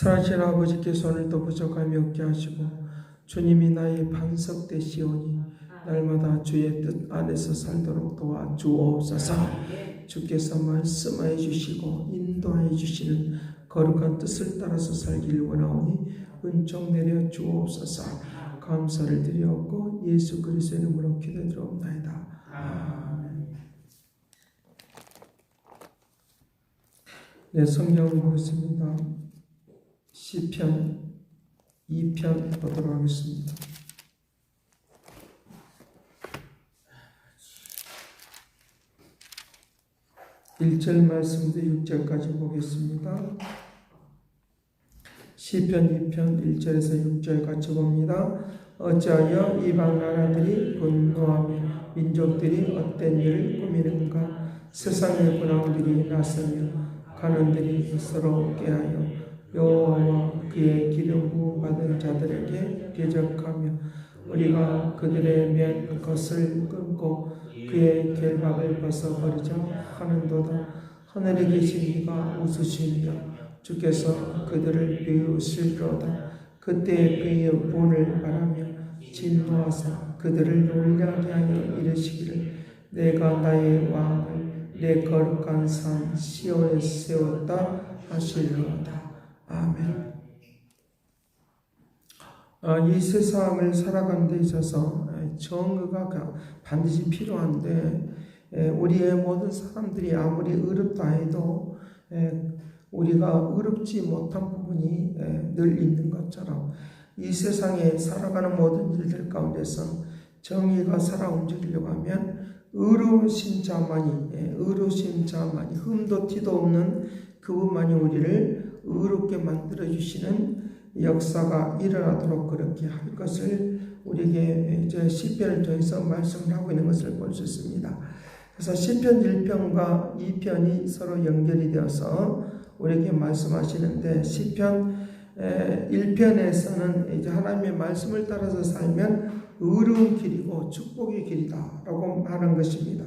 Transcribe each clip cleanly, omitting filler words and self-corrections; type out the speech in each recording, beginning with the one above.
살아계신 아버지께서 오늘도 부족함이 없게 하시고 주님이 나의 반석 되시오니 날마다 주의 뜻 안에서 살도록 도와 주옵소서. 주께서 말씀하여 주시고 인도하여 주시는 거룩한 뜻을 따라서 살기를 원하오니 은총 내려 주옵소서. 감사를 드리옵고 예수 그리스도의 이름으로 기도드리옵나이다. 아멘. 네, 성경을 보겠습니다. 시편 2편 보도록 하겠습니다. 1절 말씀부터 6절까지 보겠습니다. 시편 2편 1절에서 6절 같이 봅니다. 어찌하여 이방 나라들이 분노하며 민족들이 헛된 일을 꾸미는가. 세상의 군왕들이 나서며 관원들이 서로 깨하여 여호와와 그의 기름 부음 받은 자들에게 대적하며 우리가 그들의 맨 것을 끊고 그의 결박을 벗어버리자 하는도다. 하늘에 계신 이가 웃으시며 주께서 그들을 비우시리로다. 그때 그의 분을 바라며 진노하사 그들을 놀라게 하여 이르시기를 내가 나의 왕을 내 거룩한 산 시온에 세웠다 하시리로다. 아멘. 이 세상을 살아가는 데 있어서 정의가 반드시 필요한데 우리의 모든 사람들이 아무리 의롭다 해도 우리가 의롭지 못한 부분이 늘 있는 것처럼 이 세상에 살아가는 모든 일들 가운데서 정의가 살아 움직이려고 하면 의로우신 자만이 흠도 티도 없는 그분만이 우리를 의롭게 만들어주시는 역사가 일어나도록 그렇게 할 것을 우리에게 이제 시편을 통해서 말씀을 하고 있는 것을 볼 수 있습니다. 그래서 시편 1편과 2편이 서로 연결이 되어서 우리에게 말씀하시는데 시편 1편에서는 이제 하나님의 말씀을 따라서 살면 의로운 길이고 축복의 길이다라고 하는 것입니다.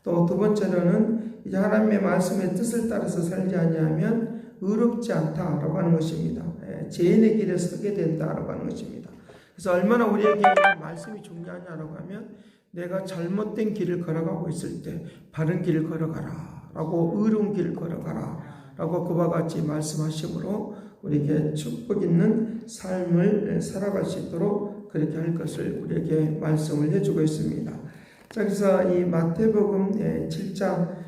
또 두 번째로는 이제 하나님의 말씀의 뜻을 따라서 살지 아니하면 의롭지 않다라고 하는 것입니다. 죄인의 길에 서게 된다라고 하는 것입니다. 그래서 얼마나 우리에게 말씀이 중요하냐라고 하면 내가 잘못된 길을 걸어가고 있을 때 바른 길을 걸어가라 라고 의로운 길을 걸어가라 라고 그와 같이 말씀하시므로 우리에게 축복 있는 삶을 살아갈 수 있도록 그렇게 할 것을 우리에게 말씀을 해주고 있습니다. 자, 그래서 이 마태복음 7장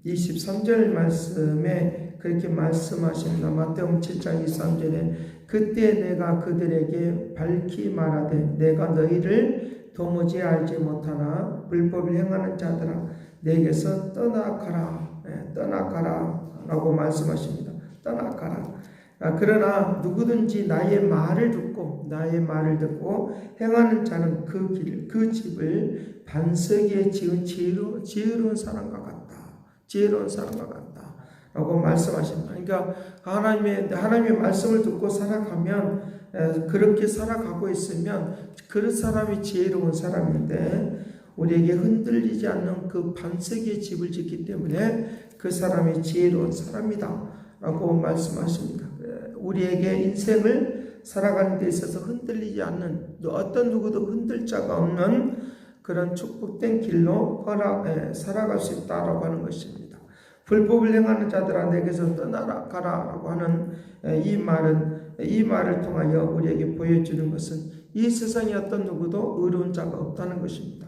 23절 말씀에 그렇게 말씀하십니다. 마태복음 7장 23절에 그때 내가 그들에게 밝히 말하되 내가 너희를 도무지 알지 못하나 불법을 행하는 자들아 내게서 떠나가라 라고 말씀하십니다. 떠나가라. 그러나 누구든지 나의 말을 듣고 행하는 자는 그 길을 그 집을 반석에 지은 지혜로운 사람과 같다 라고 말씀하십니다. 그러니까 하나님의 말씀을 듣고 살아가면 그렇게 살아가고 있으면 그 사람이 지혜로운 사람인데 우리에게 흔들리지 않는 그 반석의 집을 짓기 때문에 그 사람이 지혜로운 사람이다 라고 말씀하십니다. 우리에게 인생을 살아가는 데 있어서 흔들리지 않는 어떤 누구도 흔들 자가 없는 그런 축복된 길로 살아갈 수 있다라고 하는 것입니다. 불법을 행하는 자들아 내게서 떠나라 가라라고 하는 이 말을 통하여 우리에게 보여주는 것은 이 세상에 어떤 누구도 의로운 자가 없다는 것입니다.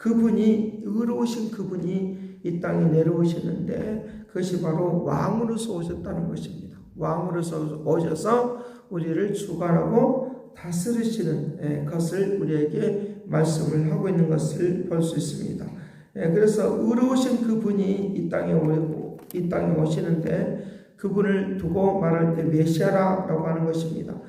의로우신 그분이 이 땅에 내려오시는데 그것이 바로 왕으로서 오셨다는 것입니다. 왕으로서 오셔서 우리를 주관하고 다스리시는 것을 우리에게 말씀을 하고 있는 것을 볼 수 있습니다. 그래서 의로우신 그분이 이 땅에 오시는데 그분을 두고 말할 때 메시아라고 하는 것입니다.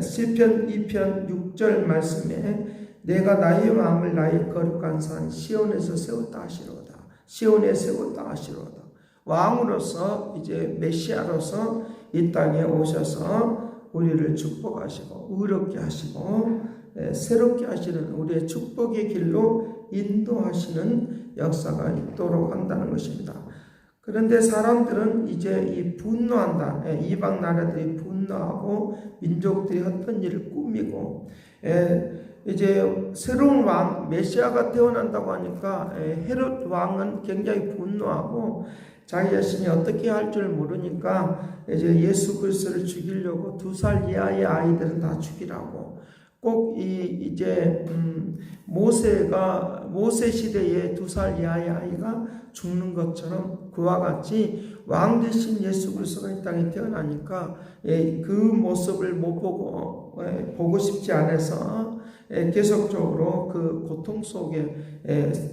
시편 2편 6절 말씀에 내가 나의 마음을 나의 거룩한 산 시온에서 세웠다 하시로다. 시온에 세웠다 하시로다. 왕으로서 이제 메시아로서 이 땅에 오셔서 우리를 축복하시고 의롭게 하시고 새롭게 하시는 우리의 축복의 길로 인도하시는 역사가 있도록 한다는 것입니다. 그런데 사람들은 이제 이 분노한다. 이방 나라들이 분노하고 민족들이 어떤 일을 꾸미고 이제 새로운 왕 메시아가 태어난다고 하니까 헤롯 왕은 굉장히 분노하고 자기 자신이 어떻게 할 줄 모르니까 이제 예수 그리스도를 죽이려고 2살 이하의 아이들은 다 죽이라고 꼭 이제 모세 시대에 2살 이하의 아이가 죽는 것처럼 그와 같이 왕 대신 예수 그리스도가 이 땅에 태어나니까 그 모습을 못 보고 싶지 않아서 계속적으로 그 고통 속에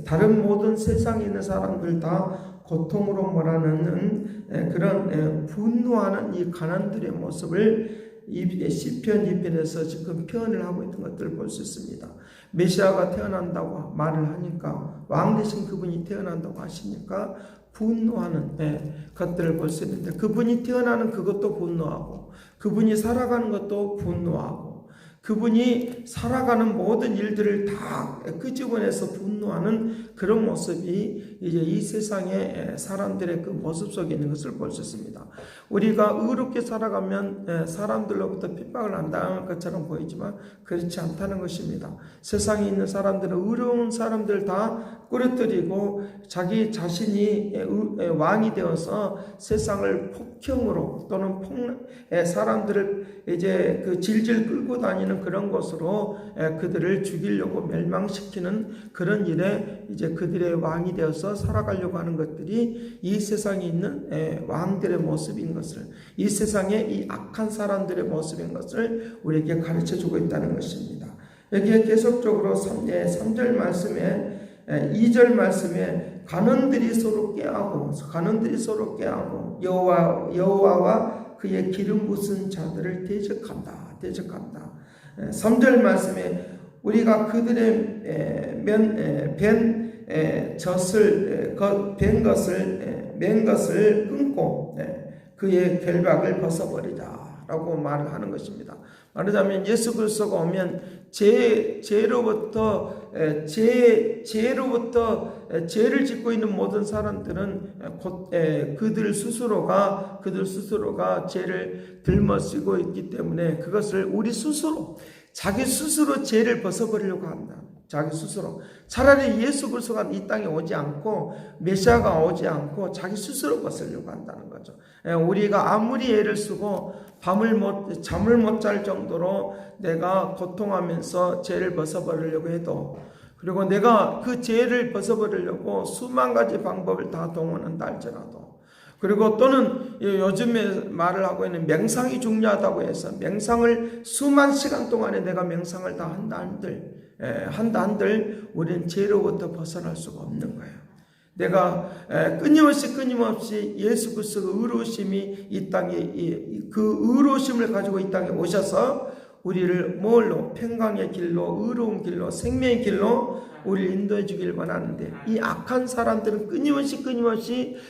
다른 모든 세상에 있는 사람들 다 고통으로 몰아넣는 그런 분노하는 이 가난들의 모습을 시편 2편에서 지금 표현을 하고 있는 것들을 볼 수 있습니다. 메시아가 태어난다고 말을 하니까 왕 대신 그분이 태어난다고 하시니까 분노하는 것들을 볼 수 있는데 그분이 태어나는 그것도 분노하고 그분이 살아가는 것도 분노하고 그분이 살아가는 모든 일들을 다 끄집어내서 분노하는 그런 모습이 이제 이 세상의 사람들의 그 모습 속에 있는 것을 볼 수 있습니다. 우리가 의롭게 살아가면 사람들로부터 핍박을 안 당할 것처럼 보이지만 그렇지 않다는 것입니다. 세상에 있는 사람들은 의로운 사람들 다 꾸려뜨리고 자기 자신이 왕이 되어서 세상을 폭형으로 또는 사람들을 이제 그 질질 끌고 다니는 그런 것으로 그들을 죽이려고 멸망시키는 그런 일에 이제 그들의 왕이 되어서 살아가려고 하는 것들이 이 세상에 있는 왕들의 모습인 것을 이 세상의 이 악한 사람들의 모습인 것을 우리에게 가르쳐주고 있다는 것입니다. 여기에 계속적으로 3절 말씀에 2절 말씀에 간원들이 서로 꾀하고 여호와와 그의 기름 부은 자들을 대적한다. 3절 말씀에 우리가 그들의 맨 것을 끊고 그의 결박을 벗어버리자라고 말을 하는 것입니다. 말하자면 예수 그리스도가 오면 죄로부터 죄를 짓고 있는 모든 사람들은 그들 스스로가 죄를 들머쓰고 있기 때문에 그것을 우리 스스로 자기 스스로 죄를 벗어버리려고 한다. 자기 스스로 차라리 예수 그리스도가 이 땅에 오지 않고 메시아가 오지 않고 자기 스스로 벗으려고 한다는 거죠. 우리가 아무리 애를 쓰고 잠을 못 잘 정도로 내가 고통하면서 죄를 벗어버리려고 해도 그리고 내가 그 죄를 벗어버리려고 수만 가지 방법을 다 동원한다 할지라도 그리고 또는 요즘에 말을 하고 있는 명상이 중요하다고 해서 명상을 수만 시간 동안에 내가 명상을 다 한다 한들 우리는 죄로부터 벗어날 수가 없는 거예요. 내가 끊임없이 예수 그리스도의 의로우심이 이 땅에 그 의로우심을 가지고 이 땅에 오셔서 우리를 뭘로 평강의 길로 의로운 길로 생명의 길로 우리를 인도해 주길 원하는데 이 악한 사람들은 끊임없이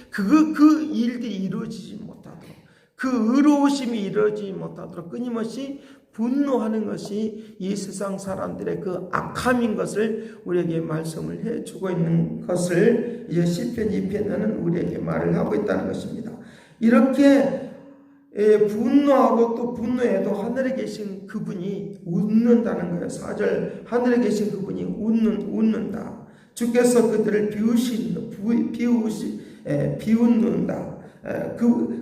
그 일들이 이루어지지 못하도록 그 의로우심이 이루어지지 못하도록 끊임없이 분노하는 것이 이 세상 사람들의 그 악함인 것을 우리에게 말씀을 해주고 있는 것을 이제 시편 2편에는 우리에게 말을 하고 있다는 것입니다. 이렇게 분노하고 또 분노해도 하늘에 계신 그분이 웃는다는 거예요. 4절 하늘에 계신 그분이 웃는다. 주께서 그들을 비웃는다.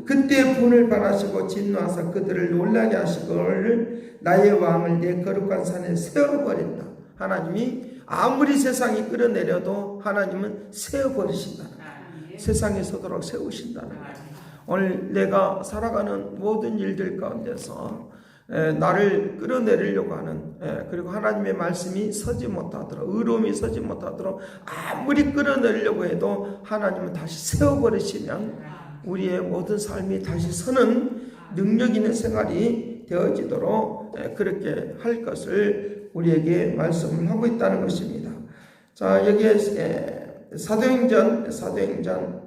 그때 분을 바라시고 진노하사 그들을 놀라게 하시거를 나의 왕을 내 거룩한 산에 세워버린다. 하나님이 아무리 세상이 끌어내려도 하나님은 세워버리신다는 거예요. 세상에 서도록 세우신다는 거예요. 오늘 내가 살아가는 모든 일들 가운데서 나를 끌어내리려고 하는 그리고 하나님의 말씀이 서지 못하도록 의로움이 서지 못하도록 아무리 끌어내리려고 해도 하나님은 다시 세워버리시면 우리의 모든 삶이 다시 서는 능력 있는 생활이 되어지도록 그렇게 할 것을 우리에게 말씀을 하고 있다는 것입니다. 자, 여기에 사도행전 4장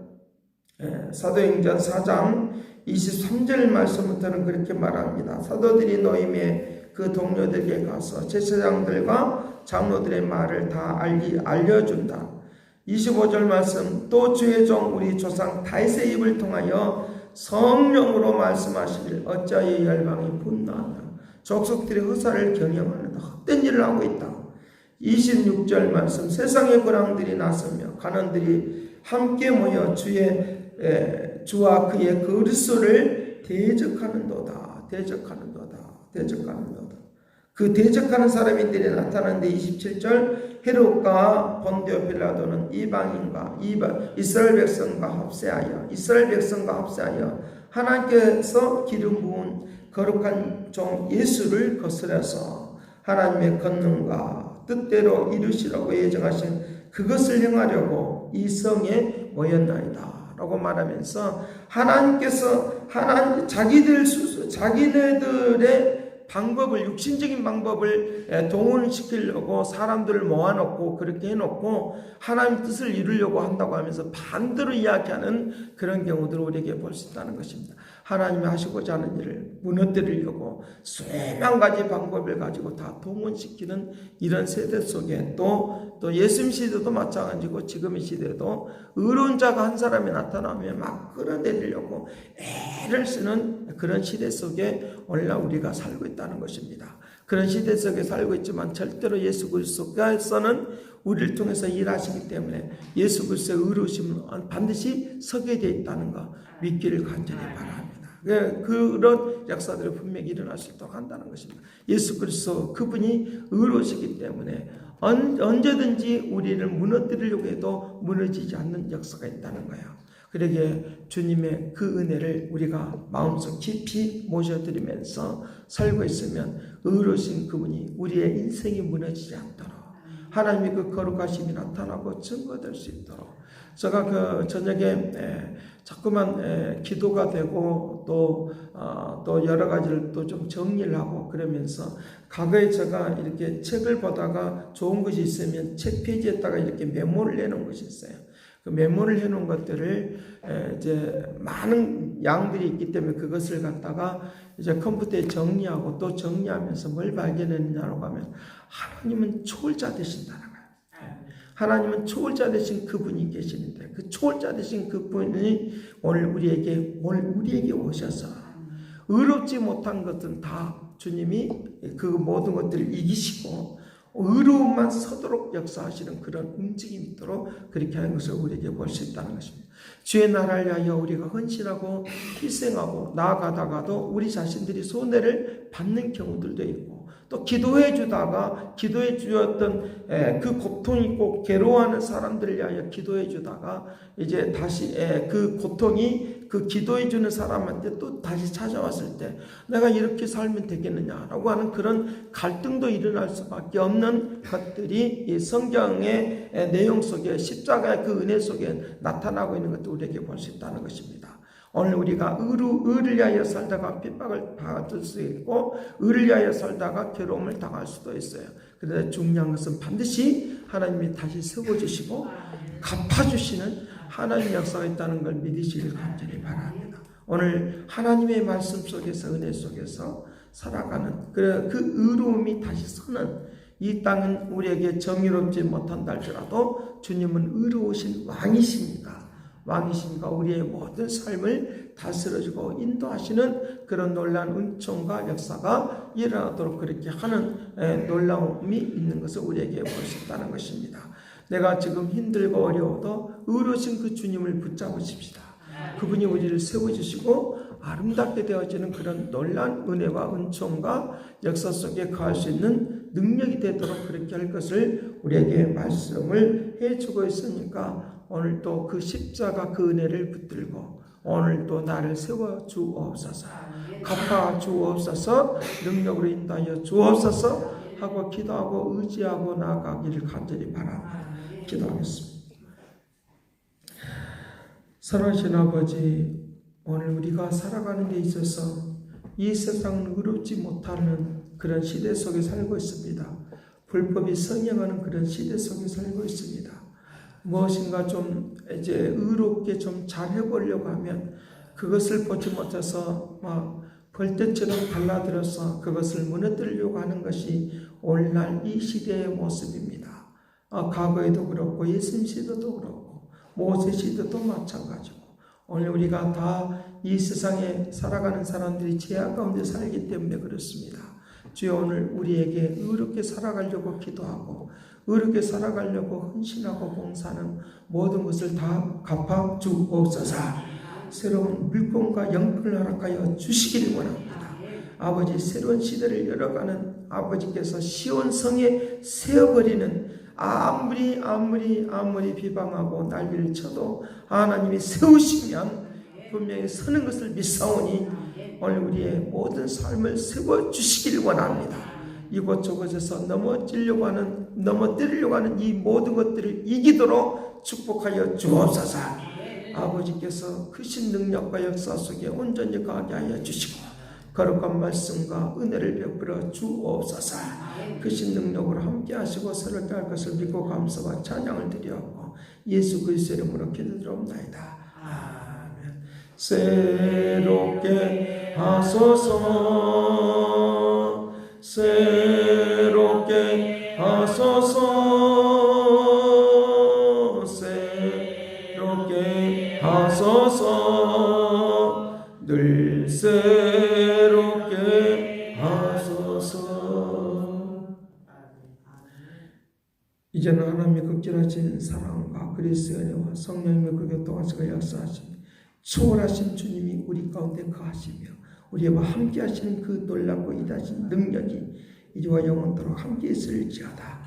23절 말씀부터는 그렇게 말합니다. 사도들이 노임의 그 동료들에게 가서 제사장들과 장로들의 말을 다 알려준다. 25절 말씀, 또 주의 종 우리 조상 다윗의 입을 통하여 성령으로 말씀하시길 어찌하여 열방이 분노하나 족속들이 허사를 경영하는데 헛된 일을 하고 있다. 26절 말씀, 세상의 권왕들이 나서며 관원들이 함께 모여 주와 그의 그리스도를 대적하는도다. 그 대적하는 사람들이 나타나는데 27절, 헤롯과 본디오 빌라도는 이방인과 이스라엘 백성과 합세하여 하나님께서 기름 부은 거룩한 종 예수를 거스려서 하나님의 권능과 뜻대로 이루시라고 예정하신 그것을 행하려고 이 성에 모였나이다 라고 말하면서, 하나님께서 자기네들의 방법을, 육신적인 방법을 동원시키려고 사람들을 모아놓고 그렇게 해놓고 하나님 뜻을 이루려고 한다고 하면서 반대로 이야기하는 그런 경우들을 우리에게 볼 수 있다는 것입니다. 하나님이 하시고자 하는 일을 무너뜨리려고 수만 가지 방법을 가지고 다 동원시키는 이런 세대 속에 또 예수님 시대도 마찬가지고 지금의 시대도 의로운 자가 한 사람이 나타나면 막 끌어내리려고 애를 쓰는 그런 시대 속에 오늘날 우리가 살고 있다는 것입니다. 그런 시대 속에 살고 있지만 절대로 예수 그리스도께서는 우리를 통해서 일하시기 때문에 예수 그리스도의 의로우심은 반드시 서게 되어 있다는 거 믿기를 간절히 바랍니다. 그런 역사들이 분명히 일어날 수 있도록 한다는 것입니다. 예수 그리스도 그분이 의로우시기 때문에 언제든지 우리를 무너뜨리려고 해도 무너지지 않는 역사가 있다는 거예요. 그러기에 주님의 그 은혜를 우리가 마음속 깊이 모셔드리면서 살고 있으면 의로우신 그분이 우리의 인생이 무너지지 않도록 하나님의 그 거룩하심이 나타나고 증거될 수 있도록, 제가 그 저녁에 자꾸만 기도가 되고 또 여러 가지를 또 좀 정리를 하고 그러면서, 과거에 제가 이렇게 책을 보다가 좋은 것이 있으면 책 페이지에다가 이렇게 메모를 내놓은 것이 있어요. 그 메모를 해놓은 것들을 이제 많은 양들이 있기 때문에 그것을 갖다가 이제 컴퓨터에 정리하고 또 정리하면서 뭘 발견했느냐고 하면, 하나님은 초월자 되신다는 거예요. 하나님은 초월자 되신 그분이 계시는데, 그 초월자 되신 그분이 오늘 우리에게 오셔서 의롭지 못한 것은 다 주님이 그 모든 것들을 이기시고 의로움만 서도록 역사하시는 그런 움직임이 있도록 그렇게 하는 것을 우리에게 볼 수 있다는 것입니다. 주의 나라를 위하여 우리가 헌신하고 희생하고 나아가다가도 우리 자신들이 손해를 받는 경우들도 있고, 또 기도해 주었던 그 고통 있고 괴로워하는 사람들을 위하여 기도해 주다가 이제 다시 그 고통이 그 기도해 주는 사람한테 또 다시 찾아왔을 때 내가 이렇게 살면 되겠느냐라고 하는 그런 갈등도 일어날 수밖에 없는 것들이 이 성경의 내용 속에, 십자가의 그 은혜 속에 나타나고 있는 것도 우리에게 볼 수 있다는 것입니다. 오늘 우리가 의를 위하여 살다가 핍박을 받을 수 있고 의를 위하여 살다가 괴로움을 당할 수도 있어요. 그런데 중요한 것은 반드시 하나님이 다시 세워주시고 갚아주시는 하나님 역사가 있다는 걸 믿으시길 간절히 바랍니다. 오늘 하나님의 말씀 속에서, 은혜 속에서 살아가는 그 의로움이 다시 서는 이 땅은 우리에게 정의롭지 못한다 할지라도 주님은 의로우신 왕이십니다. 우리의 모든 삶을 다스려주고 인도하시는 그런 놀라운 은총과 역사가 일어나도록 그렇게 하는 놀라움이 있는 것을 우리에게 볼 수 있다는 것입니다. 내가 지금 힘들고 어려워도 의로우신 그 주님을 붙잡으십시다. 그분이 우리를 세워주시고 아름답게 되어지는 그런 놀라운 은혜와 은총과 역사 속에 거할 수 있는 능력이 되도록 그렇게 할 것을 우리에게 말씀을 해주고 있으니까, 오늘 또 그 십자가 그 은혜를 붙들고 오늘 또 나를 세워 주옵소서, 갚아 주옵소서, 능력으로 인도하여 주옵소서 하고 기도하고 의지하고 나아가기를 간절히 바랍니다. 기도하겠습니다. 사랑하신 아버지, 오늘 우리가 살아가는 데 있어서 이 세상은 의롭지 못하는 그런 시대 속에 살고 있습니다. 불법이 성행하는 그런 시대 속에 살고 있습니다. 무엇인가 좀 이제 의롭게 좀 잘 해보려고 하면 그것을 보지 못해서 막 벌떼처럼 달라들어서 그것을 무너뜨리려고 하는 것이 오늘날 이 시대의 모습입니다. 과거에도 그렇고 예수님 시대도 그렇고 모세 시대도 마찬가지고 오늘 우리가 다 이 세상에 살아가는 사람들이 죄악 가운데 살기 때문에 그렇습니다. 주여 오늘 우리에게 의롭게 살아가려고 기도하고 의롭게 살아가려고 헌신하고 봉사하는 모든 것을 다 갚아 주옵소서. 새로운 물권과 영권을 허락하여 주시기를 원합니다. 아버지 새로운 시대를 열어가는 아버지께서 시온성에 세워버리는 아무리 비방하고 난리를 쳐도 하나님이 세우시면 분명히 서는 것을 믿사오니 오늘 우리의 모든 삶을 세워주시기를 원합니다. 이곳저곳에서 넘어뜨리려고 하는 이 모든 것들을 이기도록 축복하여 주옵소서. 아버지께서 크신 능력과 역사 속에 온전히 가게 하여 주시고 거룩한 말씀과 은혜를 베풀어 주옵소서. 크신 능력으로 함께 하시고 서로 따를 것을 믿고 감사와 찬양을 드리옵고 예수 그리스도의 이름으로 기도드리옵나이다. 아멘. 새롭게 하소서, 새롭게 하소서, 새롭게 하소서, 늘 새롭게 하소서. 이제는 하나님의 극진하신 사랑과 그리스도의 은혜와 성령님의 그 교통하시고 역사하시며 초월하신 주님이 우리 가운데 거하시며 우리와 함께 하시는 그 놀랍고 이다신 능력이 이제와 영원토록 함께 있을지어다.